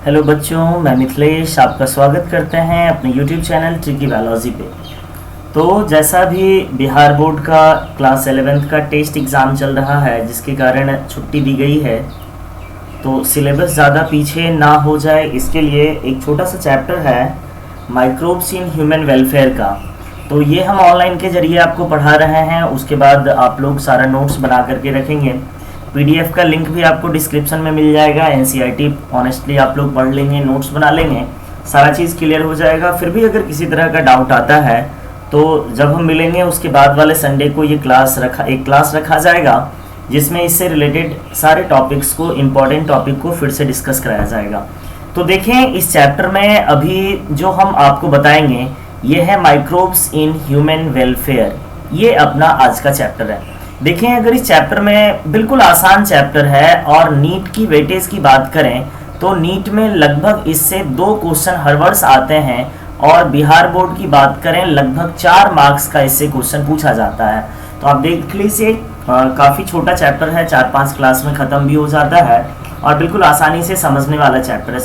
Hello बच्चों, मैं मिथिलेश आपका स्वागत करते हैं अपने YouTube चैनल ट्रिकी बायोलॉजी पे। तो जैसा भी बिहार बोर्ड का क्लास 11th का टेस्ट एग्ज़ाम चल रहा है, जिसके कारण छुट्टी दी गई है, तो सिलेबस ज़्यादा पीछे ना हो जाए इसके लिए एक छोटा सा चैप्टर है माइक्रोब्स इन ह्यूमन वेलफेयर का। तो ये हम ऑनलाइन के ज़रिए आपको पढ़ा रहे हैं। उसके बाद आप लोग सारा नोट्स बना करके रखेंगे। पीडीएफ का लिंक भी आपको डिस्क्रिप्शन में मिल जाएगा। एनसीईआरटी ऑनेस्टली आप लोग पढ़ लेंगे, नोट्स बना लेंगे, सारा चीज़ क्लियर हो जाएगा। फिर भी अगर किसी तरह का डाउट आता है तो जब हम मिलेंगे उसके बाद वाले संडे को ये एक क्लास रखा जाएगा, जिसमें इससे रिलेटेड सारे टॉपिक्स को, इम्पॉर्टेंट टॉपिक को फिर से डिस्कस कराया जाएगा। तो देखें, इस चैप्टर में अभी जो हम आपको बताएंगे ये है माइक्रोब्स इन ह्यूमन वेलफेयर। ये अपना आज का चैप्टर है। देखें, अगर इस चैप्टर में बिल्कुल आसान चैप्टर है और नीट की वेटेज की बात करें तो नीट में लगभग इससे 2 क्वेश्चन हर वर्ष आते हैं, और बिहार बोर्ड की बात करें लगभग 4 मार्क्स का इससे क्वेश्चन पूछा जाता है। तो आप देख लीजिए, काफ़ी छोटा चैप्टर है, 4-5 क्लास में ख़त्म भी हो जाता है और बिल्कुल आसानी से समझने वाला चैप्टर है।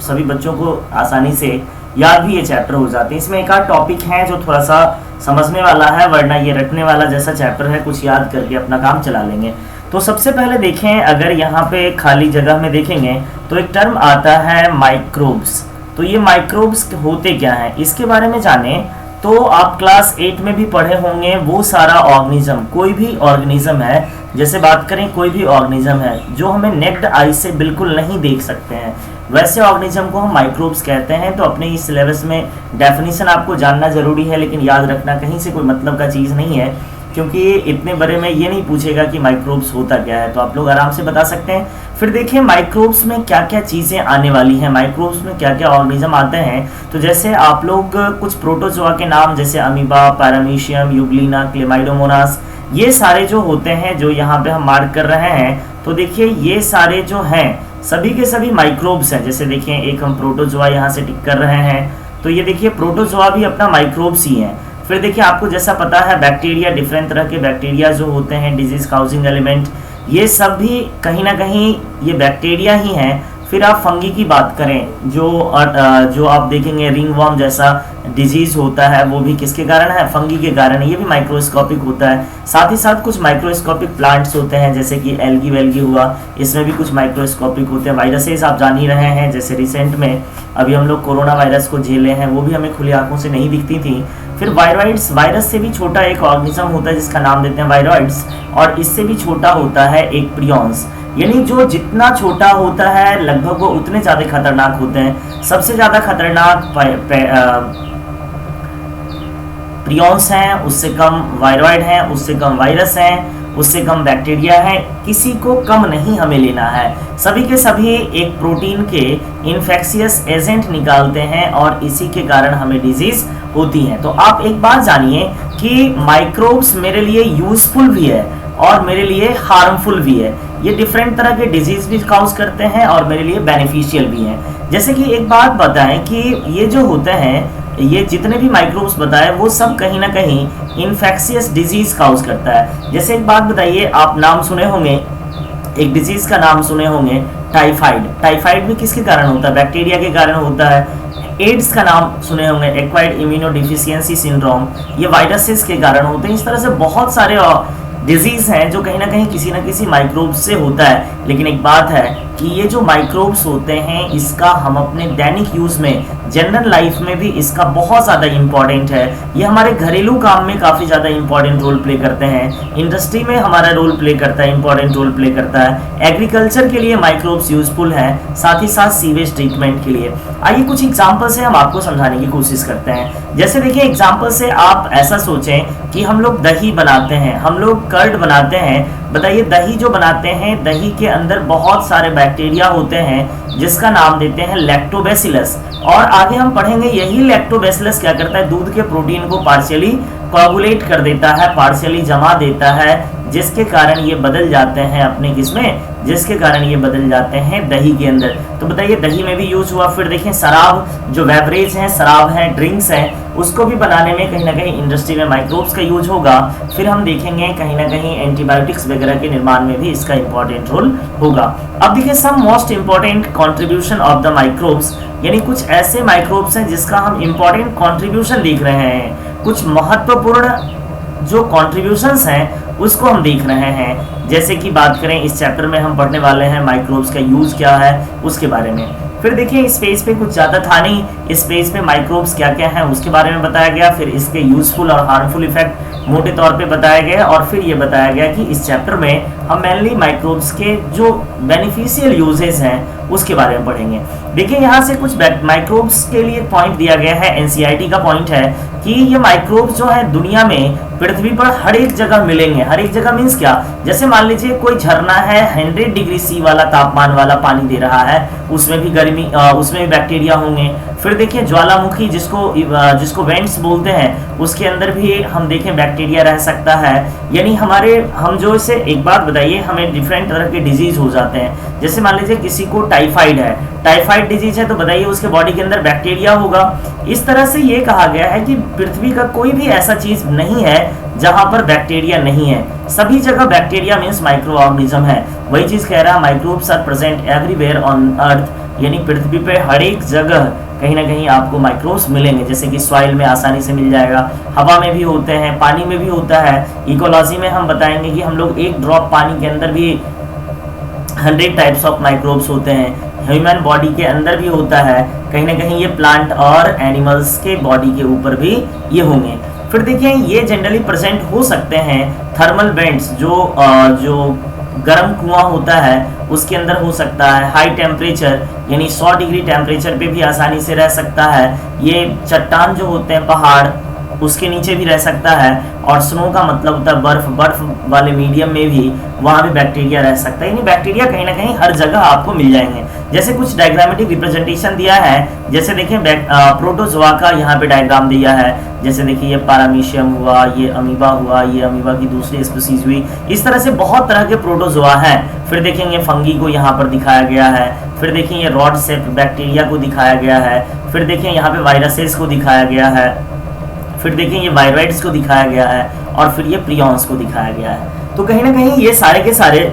सभी बच्चों को आसानी से याद भी ये चैप्टर हो जाते हैं। इसमें एक आध टॉपिक है जो थोड़ा सा समझने वाला है, वरना ये रटने वाला जैसा चैप्टर है, कुछ याद करके अपना काम चला लेंगे। तो सबसे पहले देखें, अगर यहाँ पे खाली जगह में देखेंगे तो एक टर्म आता है माइक्रोब्स। तो ये माइक्रोब्स होते क्या हैं, इसके बारे में जाने तो आप क्लास 8 में भी पढ़े होंगे। वो सारा ऑर्गेनिज्म, कोई भी ऑर्गेनिज्म है, जैसे बात करें कोई भी ऑर्गेनिज्म है जो हमें नेक्ड आई से बिल्कुल नहीं देख सकते हैं, वैसे ऑर्गेनिज्म को हम माइक्रोब्स कहते हैं। तो अपने इस सिलेबस में डेफिनेशन आपको जानना जरूरी है, लेकिन याद रखना कहीं से कोई मतलब का चीज़ नहीं है, क्योंकि इतने बड़े में ये नहीं पूछेगा कि माइक्रोब्स होता क्या है, तो आप लोग आराम से बता सकते हैं। फिर देखिए, माइक्रोब्स में क्या क्या चीज़ें आने वाली हैं, माइक्रोब्स में क्या क्या ऑर्गेनिज्म आते हैं। तो जैसे आप लोग कुछ प्रोटोजोआ के नाम, जैसे अमीबा, पैरामीशियम, यूग्लिना, क्लेमाइडोमोनास, ये सारे जो होते हैं, जो यहाँ पे हम मार्क कर रहे हैं, तो देखिए ये सारे जो हैं सभी के सभी माइक्रोब्स हैं। जैसे देखिए, एक हम प्रोटोजोआ यहाँ से टिक कर रहे हैं, तो ये देखिए प्रोटोजोआ भी अपना माइक्रोब्स ही हैं। फिर देखिए, आपको जैसा पता है बैक्टीरिया, डिफरेंट तरह के बैक्टीरिया जो होते हैं, डिजीज काउजिंग एलिमेंट, ये सब भी कहीं ना कहीं ये बैक्टीरिया ही हैं। फिर आप फंगी की बात करें, जो आप देखेंगे रिंगवर्म जैसा डिजीज होता है, वो भी किसके कारण है, फंगी के कारण है। ये भी माइक्रोस्कोपिक होता है। साथ ही साथ कुछ माइक्रोस्कोपिक प्लांट्स होते हैं, जैसे कि एल्गी वेल्गी हुआ, इसमें भी कुछ माइक्रोस्कोपिक होते हैं। वायरसेस आप जान ही रहे हैं, जैसे रिसेंट में अभी हम लोग कोरोना वायरस को झेले हैं, वो भी हमें खुली आंखों से नहीं दिखती थी। फिर वायरॉइड्स, वायरस से भी छोटा एक ऑर्गेनिज्म होता है जिसका नाम देते हैं वायरॉइड्स, और इससे भी छोटा होता है एक प्रियॉन्स। यानी जो जितना छोटा होता है लगभग वो उतने ज़्यादा खतरनाक होते हैं। सबसे ज़्यादा खतरनाक प्रियॉन्स हैं, उससे कम वायरॉइड हैं, उससे कम वायरस हैं, उससे कम बैक्टीरिया है। किसी को कम नहीं हमें लेना है। सभी के सभी एक प्रोटीन के इन्फेक्शियस एजेंट निकालते हैं और इसी के कारण हमें डिजीज होती है। तो आप एक बात जानिए कि माइक्रोब्स मेरे लिए यूजफुल भी है और मेरे लिए हार्मफुल भी है। ये डिफरेंट तरह के डिजीज भी काउज करते हैं और मेरे लिए बेनिफिशियल भी हैं। जैसे कि एक बात बताएं कि ये जो होते हैं, ये जितने भी माइक्रोब्स बताए, वो सब कहीं ना कहीं इन्फेक्शियस डिजीज काउज करता है। जैसे एक बात बताइए, आप नाम सुने होंगे, एक डिजीज का नाम सुने होंगे, टाइफाइड। टाइफाइड भी किसके कारण होता है, बैक्टीरिया के कारण होता है। एड्स का नाम सुने होंगे, एक्वायर्ड इम्यूनोडिफिशियेंसी सिंड्रोम, ये वायरसेस के कारण होते हैं। इस तरह से बहुत सारे डिजीज हैं जो कहीं ना किसी माइक्रोब्स से होता है। लेकिन एक बात है कि ये जो माइक्रोब्स होते हैं, इसका हम अपने दैनिक यूज में, जनरल लाइफ में भी इसका बहुत ज़्यादा इम्पॉर्टेंट है। ये हमारे घरेलू काम में काफ़ी ज़्यादा इम्पॉर्टेंट रोल प्ले करते हैं। इंडस्ट्री में हमारा रोल प्ले करता है, इम्पॉर्टेंट रोल प्ले करता है। एग्रीकल्चर के लिए माइक्रोब्स यूजफुल हैं, साथ ही साथ सीवेज ट्रीटमेंट के लिए। आइए कुछ एग्जाम्पल से हम आपको समझाने की कोशिश करते हैं। जैसे देखिए, एग्जाम्पल से आप ऐसा सोचें कि हम लोग दही बनाते हैं, हम लोग कर्ड बनाते हैं। बताइए, दही जो बनाते हैं, दही के अंदर बहुत सारे बैक्टीरिया होते हैं जिसका नाम देते हैं लैक्टोबैसिलस। और आगे हम पढ़ेंगे यही लैक्टोबैसिलस क्या करता है, दूध के प्रोटीन को पार्शियली कोगुलेट कर देता है, पार्शियली जमा देता है, जिसके कारण ये बदल जाते हैं अपने किसमें, जिसके कारण ये बदल जाते हैं दही के अंदर। तो बताइए दही में भी यूज हुआ। फिर देखें शराब, जो बेवरेज हैं, शराब हैं, ड्रिंक्स हैं, उसको भी बनाने में कहीं ना कहीं इंडस्ट्री में माइक्रोब्स का यूज होगा। फिर हम देखेंगे कहीं ना कहीं एंटीबायोटिक्स वगैरह के निर्माण में भी इसका इंपॉर्टेंट रोल होगा। अब देखिए some most important contribution of the microbes, यानी कुछ ऐसे माइक्रोब्स हैं जिसका हम इंपॉर्टेंट कॉन्ट्रीब्यूशन देख रहे हैं, कुछ महत्वपूर्ण जो कॉन्ट्रीब्यूशंस हैं उसको हम देख रहे हैं। जैसे कि बात करें इस चैप्टर में हम पढ़ने वाले हैं माइक्रोब्स का यूज क्या है उसके बारे में। फिर देखिए इस पेज पे कुछ ज़्यादा था नहीं, इस पेज पे माइक्रोब्स क्या क्या हैं उसके बारे में बताया गया, फिर इसके यूजफुल और हार्मफुल इफेक्ट मोटे तौर पे बताया गया, और फिर ये बताया गया कि इस चैप्टर में हम मेनली माइक्रोब्स के जो बेनिफिशियल यूजेस हैं उसके बारे में पढ़ेंगे। देखिए यहाँ से कुछ माइक्रोब्स के लिए पॉइंट दिया गया है, एनसीईआरटी का पॉइंट है कि ये माइक्रोब्स जो है दुनिया में पृथ्वी पर हर एक जगह मिलेंगे। हर एक जगह मीन्स क्या, जैसे मान लीजिए कोई झरना है 100 डिग्री सी वाला तापमान वाला पानी दे रहा है, उसमें भी गर्मी, उसमें भी बैक्टीरिया होंगे। फिर देखिए ज्वालामुखी जिसको वेंट्स बोलते हैं, उसके अंदर भी हम देखें बैक्टीरिया रह सकता है। यानी हम जो इसे एक बात बताइए, हमें डिफरेंट तरह के डिजीज हो जाते हैं। जैसे मान लीजिए किसी को टाइफाइड है, टाइफाइड डिजीज है, तो बताइए उसके बॉडी के अंदर बैक्टीरिया होगा। इस तरह से ये कहा गया है कि पृथ्वी का कोई भी ऐसा चीज नहीं है जहां पर बैक्टीरिया नहीं है, सभी जगह बैक्टीरिया मींस माइक्रो ऑर्गेनिज्म है। वही चीज कह रहा है microbes are present everywhere on earth, यानी पृथ्वी पे हर एक जगह कहीं ना कहीं आपको माइक्रोब्स मिलेंगे। जैसे कि सॉइल में आसानी से मिल जाएगा, हवा में भी होते हैं, पानी में भी होता है। इकोलॉजी में हम बताएंगे कि हम लोग एक ड्रॉप पानी के अंदर भी 100 टाइप्स ऑफ माइक्रोब्स होते हैं। ह्यूमन बॉडी के अंदर भी होता है, कहीं ना कहीं ये प्लांट और एनिमल्स के बॉडी के ऊपर भी ये होंगे। फिर देखिए ये जनरली प्रेजेंट हो सकते हैं थर्मल वेंट्स, जो गर्म कुआं होता है उसके अंदर हो सकता है। हाई टेम्परेचर यानी 100 डिग्री टेम्परेचर पे भी आसानी से रह सकता है। ये चट्टान जो होते हैं पहाड़, उसके नीचे भी रह सकता है। और स्नो का मतलब होता है बर्फ वाले मीडियम में भी वहाँ भी बैक्टीरिया रह सकता है। यानी बैक्टीरिया कहीं ना कहीं हर जगह आपको मिल जाएंगे। जैसे कुछ डायग्रामेटिक रिप्रेजेंटेशन दिया है, जैसे देखिए प्रोटोजोआ का यहाँ पे डायग्राम दिया है। जैसे देखिए ये पारामीशियम हुआ, ये अमीबा हुआ, ये अमीबा की दूसरी स्पीसीज हुई। इस तरह से बहुत तरह के प्रोटोजोआ हैं। फिर देखेंगे फंगी को यहाँ पर दिखाया गया है। फिर देखिए ये रॉड शेप बैक्टीरिया को दिखाया गया है। फिर देखिए यहाँ पे वायरसेस को दिखाया गया है। फिर देखिए ये वायरॉइड्स को दिखाया गया है, और फिर ये प्रियॉन्स को दिखाया गया है। तो कहीं ना कहीं ये सारे के सारे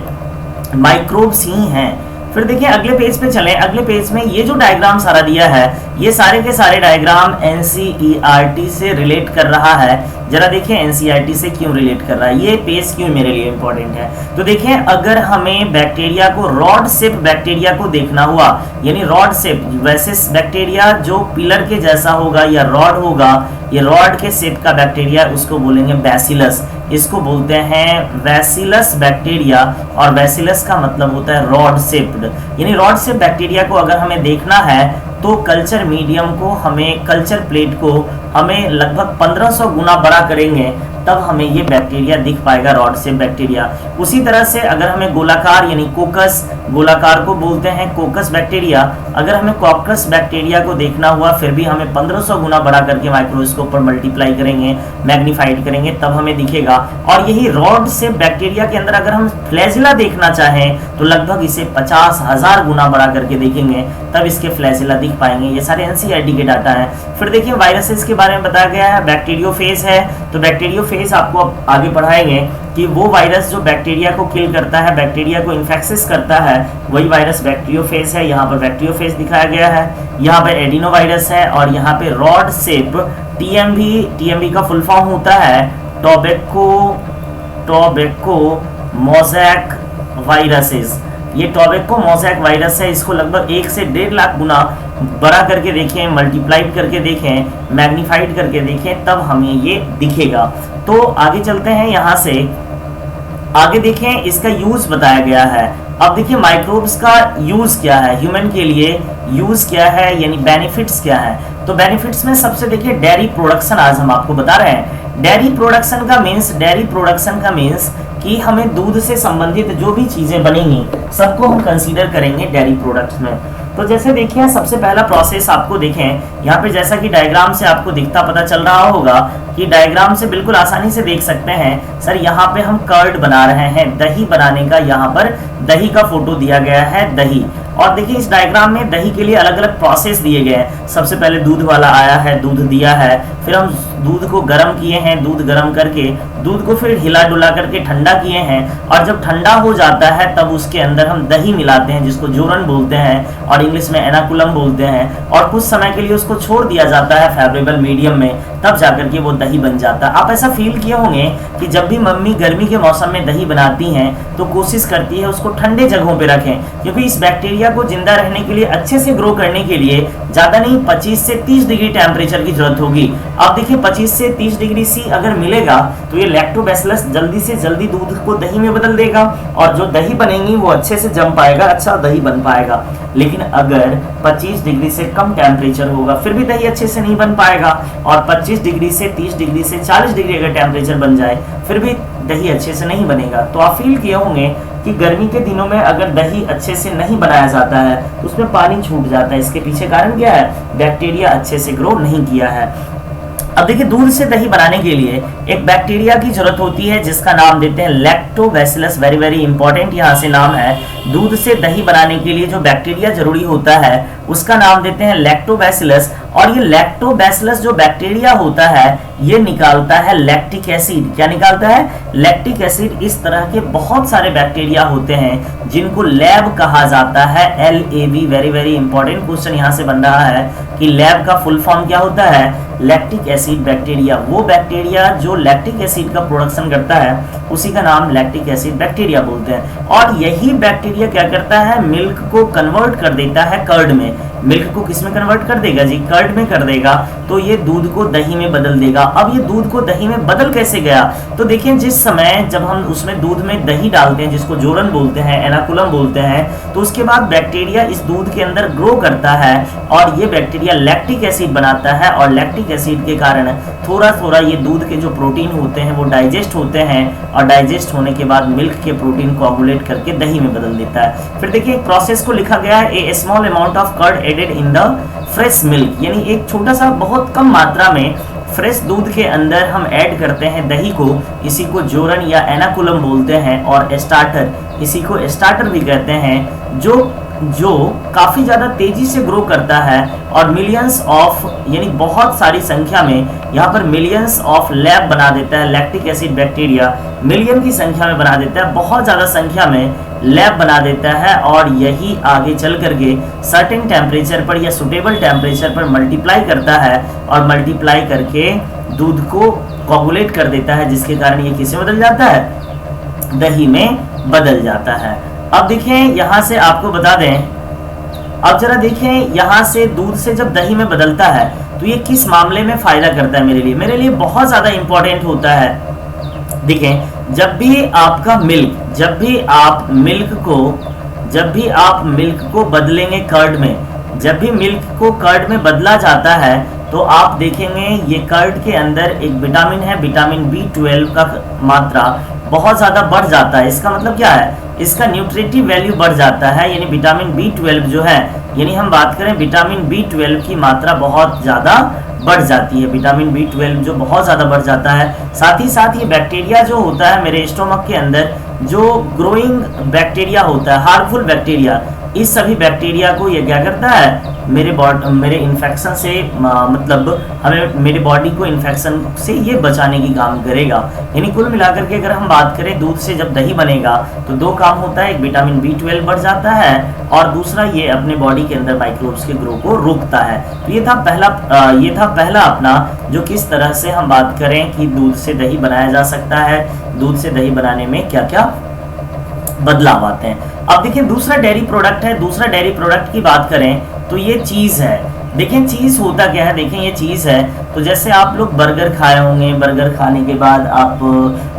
माइक्रोब्स ही हैं। फिर देखिए अगले पेज पे चलें। अगले पेज में ये जो डायग्राम सारा दिया है, ये सारे के सारे डायग्राम एनसीईआरटी से रिलेट कर रहा है। जरा देखिए एनसीईआरटी से क्यों रिलेट कर रहा है, ये पेज क्यों मेरे लिए इंपॉर्टेंट है। तो देखिए अगर हमें बैक्टीरिया को रॉड शेप बैक्टीरिया को देखना हुआ, यानी रॉड शेप वैसे बैक्टीरिया जो पिलर के जैसा होगा या रॉड होगा, ये रॉड के शेप का बैक्टीरिया, उसको बोलेंगे बैसिलस। इसको बोलते हैं बैसिलस बैक्टीरिया, और बैसिलस का मतलब होता है रॉड शेप्ड। यानी रॉड शेप बैक्टीरिया को अगर हमें देखना है तो कल्चर मीडियम को हमें, कल्चर प्लेट को हमें लगभग 1500 गुना बड़ा करेंगे तब हमें ये बैक्टीरिया दिख पाएगा, रॉड शेप बैक्टीरिया। उसी तरह से अगर हमें गोलाकार यानी कोकस, गोलाकार को बोलते हैं कोकस बैक्टीरिया, अगर हमें कॉकस बैक्टीरिया को देखना हुआ फिर भी हमें 1500 गुना बड़ा करके माइक्रोस्कोप पर मल्टीप्लाई करेंगे, मैग्नीफाइड करेंगे, तब हमें दिखेगा। और यही रॉड शेप बैक्टीरिया के अंदर अगर हम फ्लैजिला देखना चाहें तो लगभग इसे 50,000 गुना बड़ा करके देखेंगे तब इसके फ्लैजिला दिख पाएंगे। ये सारे एनसीईआरटी के डाटा हैं। फिर देखिए वायरसेस के बारे में बताया गया है। बैक्टीरियोफेज है, तो बैक्टीरियोफेज आपको अब आगे पढ़ाएंगे कि वो वायरस जो बैक्टीरिया को किल करता है, बैक्टीरिया को इन्फेक्सिस करता है, वही वायरस बैक्टीरियोफेज है। यहाँ पर बैक्टीरियोफेज दिखाया गया है, यहाँ पर एडिनोवायरस है, और यहाँ पे रॉड शेप टीएमवी का फुल फॉर्म होता है टोबैको मोज़ैक वायरसेस। ये टोबैको मोज़ैक वायरस है। इसको लगभग 1 से 1.5 लाख गुना बड़ा करके देखें, मल्टीप्लाइड करके देखें, मैग्नीफाइड करके देखें, तब हमें ये दिखेगा। तो आगे चलते हैं, यहाँ से आगे देखें, इसका यूज बताया गया है। अब देखिए माइक्रोब्स का यूज क्या है, ह्यूमन के लिए यूज क्या है, यानी बेनिफिट्स क्या है। तो बेनिफिट्स में सबसे देखिए डेयरी प्रोडक्शन आज हम आपको बता रहे हैं। डेयरी प्रोडक्शन का मीन्स कि हमें दूध से संबंधित जो भी चीजें बनेंगी सबको हम कंसीडर करेंगे डेयरी प्रोडक्ट्स में। तो जैसे देखिए सबसे पहला प्रोसेस आपको देखें यहाँ पे, जैसा कि डायग्राम से आपको दिखता पता चल रहा होगा कि डायग्राम से बिल्कुल आसानी से देख सकते हैं सर, यहाँ पे हम कर्ड बना रहे हैं, दही बनाने का यहाँ पर दही का फोटो दिया गया है, दही। और देखिए इस डायग्राम में दही के लिए अलग अलग प्रोसेस दिए गए हैं। सबसे पहले दूध वाला आया है, दूध दिया है, फिर हम दूध को गर्म किए हैं, दूध गर्म करके दूध को फिर हिला डुला करके ठंडा किए हैं, और जब ठंडा हो जाता है तब उसके अंदर हम दही मिलाते हैं, जिसको जोरन बोलते हैं और इंग्लिश में एनाकुलम बोलते हैं, और कुछ समय के लिए उसको छोड़ दिया जाता है फेवरेबल मीडियम में, तब जाकर के वो दही बन जाता है। आप ऐसा फील किए होंगे कि जब भी मम्मी गर्मी के मौसम में दही बनाती हैं तो कोशिश करती है उसको ठंडे जगहों पे रखें, क्योंकि इस बैक्टीरिया को जिंदा रहने के लिए, अच्छे से ग्रो करने के लिए ज्यादा नहीं 25 से 30 डिग्री टेम्परेचर की जरूरत होगी। अब देखिए 25 से 30 डिग्री सी अगर मिलेगा तो ये लैक्टोबैसिलस जल्दी से जल्दी दूध को दही में बदल देगा, और जो दही बनेगी वो अच्छे से जम पाएगा, अच्छा दही बन पाएगा। लेकिन अगर 25 डिग्री से कम टेम्परेचर होगा फिर भी दही अच्छे से नहीं बन पाएगा, और 25 डिग्री से 30 डिग्री से 40 डिग्री अगर टेम्परेचर बन जाए फिर भी दही अच्छे से नहीं बनेगा। तो आप फील किए होंगे कि गर्मी के दिनों में अगर दही अच्छे से नहीं बनाया जाता है तो उसमें पानी छूट जाता है। इसके पीछे कारण क्या है? बैक्टीरिया अच्छे से ग्रो नहीं किया है। अब देखिए दूध से दही बनाने के लिए एक बैक्टीरिया की जरूरत होती है जिसका नाम देते हैं लैक्टोबैसिलस। वेरी वेरी इंपॉर्टेंट यहाँ से नाम है। दूध से दही बनाने के लिए जो बैक्टीरिया जरूरी होता है उसका नाम देते हैं लैक्टोबैसिलस, और ये लैक्टोबैसिलस जो बैक्टीरिया होता है ये निकालता है लैक्टिक एसिड। क्या निकालता है? Lactic acid. इस तरह के बहुत सारे बैक्टीरिया होते हैं जिनको लैब कहा जाता है, LAB। Very very important question यहाँ से बन रहा है कि लैब का फुल फॉर्म क्या होता है? Lactic acid bacteria. वो बैक्टीरिया जो लैक्टिक एसिड का प्रोडक्शन करता है उसी का नाम लैक्टिक एसिड बैक्टीरिया बोलते हैं। और यही बैक्टीरिया क्या करता है? मिल्क को कन्वर्ट कर देता है कर्ड में। मिल्क को किस में कन्वर्ट कर देगा जी? कर्ड में कर देगा। तो ये दूध को दही में बदल देगा। अब ये दूध को दही में बदल कैसे गया? तो देखिए जिस समय जब हम उसमें दूध में दही डालते हैं जिसको जोरन बोलते हैं, एनाकुलम बोलते हैं, तो उसके बाद बैक्टीरिया इस दूध के अंदर ग्रो करता है और ये बैक्टीरिया लैक्टिक एसिड बनाता है, और लैक्टिक एसिड के कारण थोड़ा थोड़ा ये दूध के जो प्रोटीन होते हैं वो डाइजेस्ट होते हैं, और डाइजेस्ट होने के बाद मिल्क के प्रोटीन कोआगुलेट करके दही में बदल देता है। फिर देखिए एक प्रोसेस को लिखा गया है, a small amount of curd added in the fresh milk, यानी एक छोटा सा बहुत कम मात्रा में फ्रेश दूध के अंदर हम ऐड करते हैं दही को। इसी को जोरन या एनाकुलम बोलते हैं, और स्टार्टर, इसी को स्टार्टर भी कहते हैं, जो काफी ज्यादा तेजी से ग्रो करता है, और मिलियंस ऑफ यानी बहुत सारी संख्या में यहाँ पर मिलियंस ऑफ लैब बना देता है। लैक्टिक एसिड बैक्टीरिया मिलियन की संख्या में बना देता है, बहुत ज्यादा संख्या में लैब बना देता है, और यही आगे चल करके सर्टेन टेम्परेचर पर या सुटेबल टेम्परेचर पर मल्टीप्लाई करता है, और मल्टीप्लाई करके दूध को कोआगुलेट कर देता है, जिसके कारण ये किसमें बदल जाता है? दही में बदल जाता है। अब देखिए यहाँ से आपको बता दें, अब जरा देखें यहाँ से दूध से जब दही में बदलता है तो ये किस मामले में फायदा करता है मेरे लिए बहुत ज्यादा इंपॉर्टेंट होता है। देखें जब भी आपका मिल्क, जब भी आप मिल्क को बदलेंगे कर्ड में, जब भी मिल्क को कर्ड में बदला जाता है तो आप देखेंगे ये कर्ड के अंदर एक विटामिन है, विटामिन B12 का मात्रा बहुत ज्यादा बढ़ जाता है। इसका मतलब क्या है? इसका न्यूट्रिटिव वैल्यू बढ़ जाता है, यानी विटामिन B12 जो है, यानी हम बात करें विटामिन B12 की मात्रा बहुत ज्यादा बढ़ जाती है। विटामिन B12 जो बहुत ज्यादा बढ़ जाता है। साथ ही साथ ये बैक्टीरिया जो होता है मेरे स्टोमक के अंदर, जो ग्रोइंग बैक्टीरिया होता है, हार्मफुल बैक्टीरिया, इस सभी बैक्टीरिया को ये क्या करता है? मेरे इन्फेक्शन से मतलब हमें, मेरे बॉडी को इन्फेक्शन से ये बचाने की काम करेगा। यानी कुल मिलाकर के अगर हम बात करें दूध से जब दही बनेगा तो दो काम होता है, एक विटामिन B12 बढ़ जाता है, और दूसरा ये अपने बॉडी के अंदर माइक्रोब्स के ग्रो को रोकता है। तो ये था पहला अपना, जो किस तरह से हम बात करें कि दूध से दही बनाया जा सकता है, दूध से दही बनाने में क्या क्या बदलाव आते हैं। अब देखिए दूसरा डेयरी प्रोडक्ट है। दूसरा डेयरी प्रोडक्ट की बात करें तो ये चीज है। देखें चीज होता क्या है? देखें ये चीज है, तो जैसे आप लोग बर्गर खाए होंगे, बर्गर खाने के बाद आप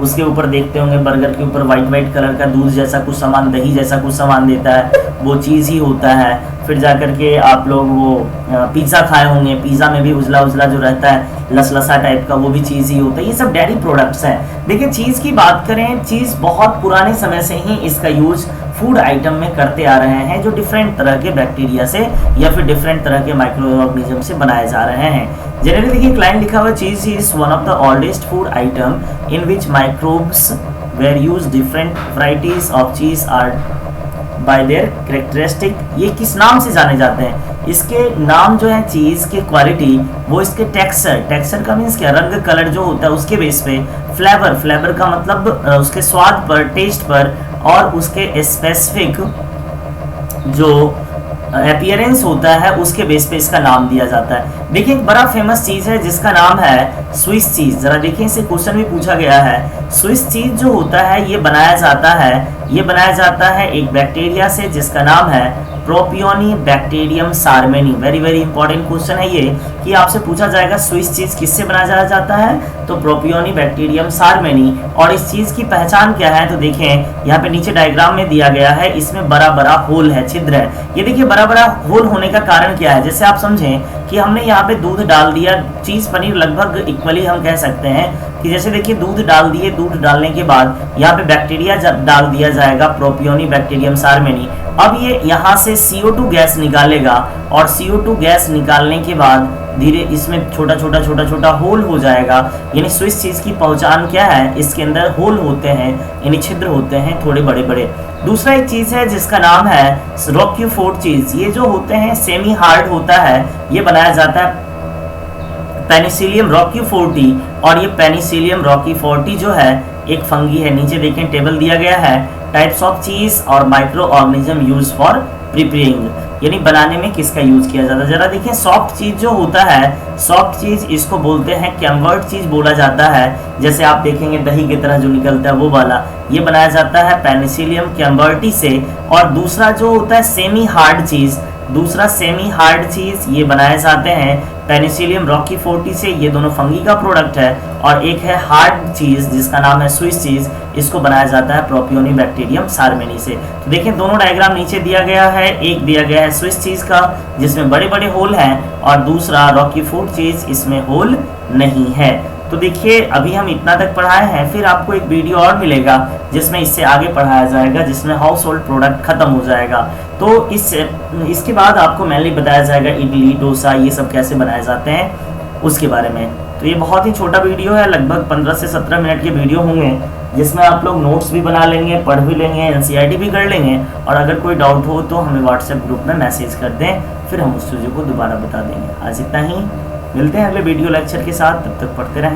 उसके ऊपर देखते होंगे, बर्गर के ऊपर वाइट वाइट कलर का दूध जैसा कुछ सामान, दही जैसा कुछ सामान देता है, वो चीज़ ही होता है। फिर जा कर के आप लोग वो पिज़्ज़ा खाए होंगे, पिज़्ज़ा में भी उजला उजला जो रहता है लसलसा टाइप का, वो भी चीज़ ही होता है। ये सब डेयरी प्रोडक्ट्स हैं। देखिए चीज़ की बात करें, चीज़ बहुत पुराने समय से ही इसका यूज फूड आइटम में करते आ रहे हैं, जो डिफरेंट तरह के बैक्टीरिया से या फिर डिफरेंट तरह के माइक्रो ऑर्गेनिज्म से बनाए जा रहे हैं। जनरली देखिए क्लाइंट लिखा हुआ, cheese is one of the oldest food item in which microbes were use, different varieties of cheese are by their characteristic. ये किस नाम से जाने जाते हैं? इसके नाम जो है चीज़ की क्वालिटी, वो इसके टेक्सचर, टेक्सचर का मीन्स क्या, रंग कलर जो होता है उसके बेस पे, फ्लेवर, फ्लेवर का मतलब उसके स्वाद पर, टेस्ट पर, और उसके स्पेसिफिक जो अपीयरेंस होता है उसके बेस पे इसका नाम दिया जाता है। देखिए एक बड़ा फेमस चीज़ है जिसका नाम है स्विस चीज़। ज़रा देखिए, इसे क्वेश्चन भी पूछा गया है। स्विस चीज़ जो होता है ये बनाया जाता है एक बैक्टीरिया से जिसका नाम है propionibacterium shermanii. Very very important question है ये, कि आपसे पूछा जाएगा स्विस चीज़ किससे बनाया जाता है, तो प्रोपियोनी बैक्टीरियम सार्मेनी। और इस चीज़ की पहचान क्या है, तो देखें यहाँ पे नीचे डायग्राम में दिया गया है, इसमें बड़ा बड़ा होल है, छिद्र है। ये देखिए बड़ा बड़ा होल होने का कारण क्या है, जैसे आप समझें कि हमने यहाँ पे दूध डाल दिया, चीज़ पनीर लगभग इक्वली हम कह सकते हैं कि जैसे देखिए दूध डाल दिए, दूध डालने के बाद यहाँ पे बैक्टीरिया डाल दिया जाएगा, प्रोपियोनी बैक्टीरियम सार्मेनी। अब ये यहाँ से CO2 गैस निकालेगा, और CO2 गैस निकालने के बाद धीरे इसमें छोटा छोटा होल हो जाएगा। यानी स्विस चीज़ की पहचान क्या है, इसके अंदर होल होते हैं, यानी छिद्र होते हैं थोड़े बड़े बड़े। दूसरा एक चीज़ है जिसका नाम है रॉक्यूफोर्ट चीज़। ये जो होते हैं सेमी हार्ड होता है, ये बनाया जाता है पेनिसिलियम रॉक्यूफोर्टी। और ये पेनिसिलियम रॉक्यूफोर्टी जो है एक फंगी है। नीचे देखें टेबल दिया गया है, टाइप्स ऑफ चीज और micro organism use for preparing, यानी बनाने में किसका यूज किया जाता है। जरा देखिए सॉफ्ट चीज जो होता है, सॉफ्ट चीज इसको बोलते हैं कैम्बर्ड चीज बोला जाता है। जैसे आप देखेंगे दही की तरह जो निकलता है वो वाला, ये बनाया जाता है पेनिसिलियम कैम्बर्टी से। और दूसरा जो होता है सेमी हार्ड चीज, ये बनाए जाते हैं पेनिसिलियम रॉक्यूफोर्टी से। ये दोनों फंगी का प्रोडक्ट है। और एक है हार्ड चीज जिसका नाम है स्विस चीज, इसको बनाया जाता है प्रोपियोनी बैक्टीरियम सार्मेनी से। तो देखें दोनों डायग्राम नीचे दिया गया है, एक दिया गया है स्विस चीज का जिसमें बड़े बड़े होल हैं, और दूसरा रॉक्यूफोर्ट चीज, इसमें होल नहीं है। तो देखिए अभी हम इतना तक पढ़ाए हैं, फिर आपको एक वीडियो और मिलेगा जिसमें इससे आगे पढ़ाया जाएगा, जिसमें हाउस होल्ड प्रोडक्ट खत्म हो जाएगा। तो इसके बाद आपको मेनली बताया जाएगा इडली, डोसा, ये सब कैसे बनाए जाते हैं उसके बारे में। तो ये बहुत ही छोटा वीडियो है, लगभग 15 से 17 मिनट के वीडियो होंगे, जिसमें आप लोग नोट्स भी बना लेंगे, पढ़ भी लेंगे, NCERT भी कर लेंगे। और अगर कोई डाउट हो तो हमें व्हाट्सएप ग्रुप में मैसेज कर दें, फिर हम उस चीज़ों को दोबारा बता देंगे। आज इतना ही, मिलते हैं अगले वीडियो लेक्चर के साथ, तब तक पढ़ते रहें।